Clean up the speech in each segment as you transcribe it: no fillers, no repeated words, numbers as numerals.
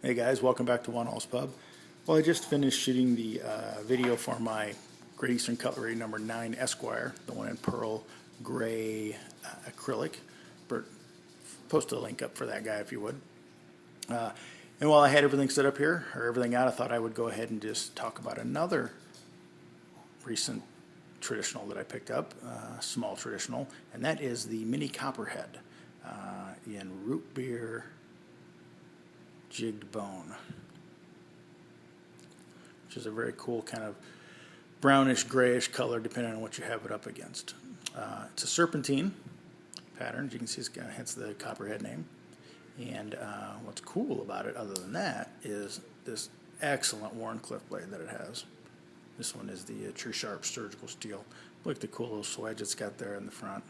Hey guys, welcome back to One All's Pub. Well, I just finished shooting the video for my Great Eastern Cutlery number 9 Esquire, the one in pearl gray acrylic. Bert, post a link up for that guy if you would. And while I had everything set up here, or everything out, I thought I would go ahead and just talk about another recent traditional that I picked up, small traditional, and that is the Mini Copperhead in root beer jigged bone, which is a very cool kind of brownish grayish color depending on what you have it up against. It's a serpentine pattern. As you can see, it's got, hence the Copperhead name. And what's cool about it, other than that, is this excellent Wharncliffe blade that it has. This one is the True Sharp surgical steel. Look at the cool little swedge it's got there in the front.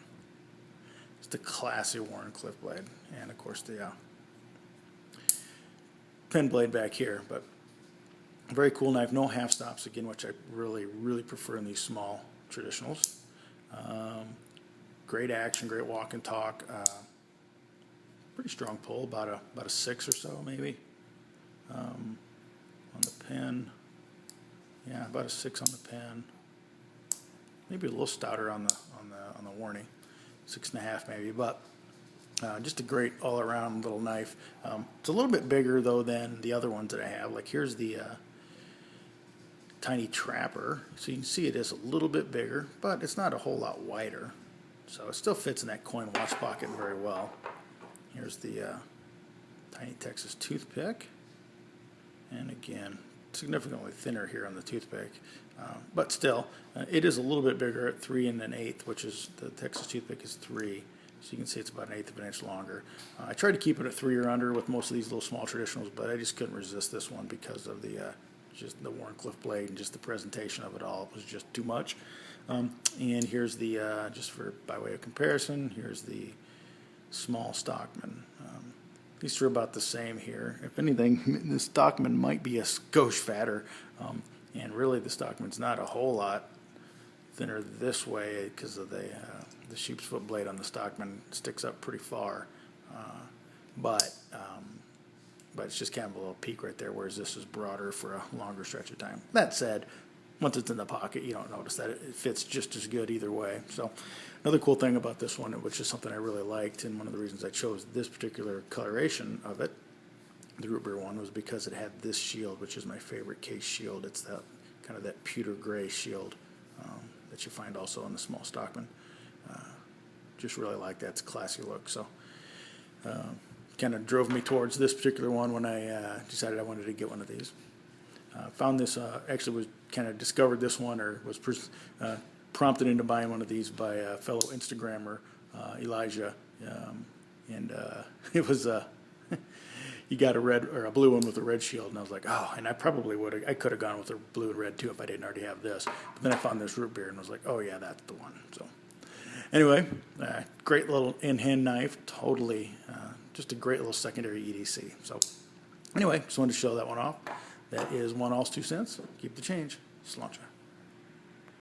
It's the classy Wharncliffe blade, and of course the pen blade back here. But very cool knife, no half stops again, which I really prefer in these small traditionals. Great action, great walk and talk. Pretty strong pull, about a 6 or so maybe on the pen. Yeah, about a 6 on the pen. Maybe a little stouter on the Wharnie, 6.5 maybe, but just a great all-around little knife. It's a little bit bigger though than the other ones that I have. Like here's the tiny Trapper, so you can see it is a little bit bigger, but it's not a whole lot wider. So it still fits in that coin watch pocket very well. Here's the tiny Texas toothpick, and again, significantly thinner here on the toothpick, but still, it is a little bit bigger at 3 1/8, which is the Texas toothpick is 3. So you can see it's about 1/8 of an inch longer. I tried to keep it at 3 or under with most of these little small traditionals, but I just couldn't resist this one because of the just the Wharncliffe blade and just the presentation of it all. It was just too much. And here's the just for by way of comparison, here's the small Stockman. These two are about the same here. If anything, the Stockman might be a skosh fatter, and really the Stockman's not a whole lot thinner this way because of the sheep's foot blade on the Stockman sticks up pretty far, but it's just kind of a little peak right there, whereas this is broader for a longer stretch of time. That said, once it's in the pocket, you don't notice that. It fits just as good either way. So another cool thing about this one, which is something I really liked, and one of the reasons I chose this particular coloration of it, the root beer one, was because it had this shield, which is my favorite case shield. It's that kind of that pewter gray shield that you find also in the small Stockman. Just really like that. It's a classy look. So kind of drove me towards this particular one when I decided I wanted to get one of these. Found this, actually was kind of discovered this one, or was prompted into buying one of these by a fellow Instagrammer, Elijah, and it was he got a red or a blue one with a red shield, and I was like, oh, and I probably I could have gone with a blue and red too if I didn't already have this. But then I found this root beer and was like, oh yeah, that's the one. So anyway, great little in-hand knife, totally just a great little secondary EDC. So anyway, just wanted to show that one off. That is One All's 2 cents. Keep the change. Sláinte.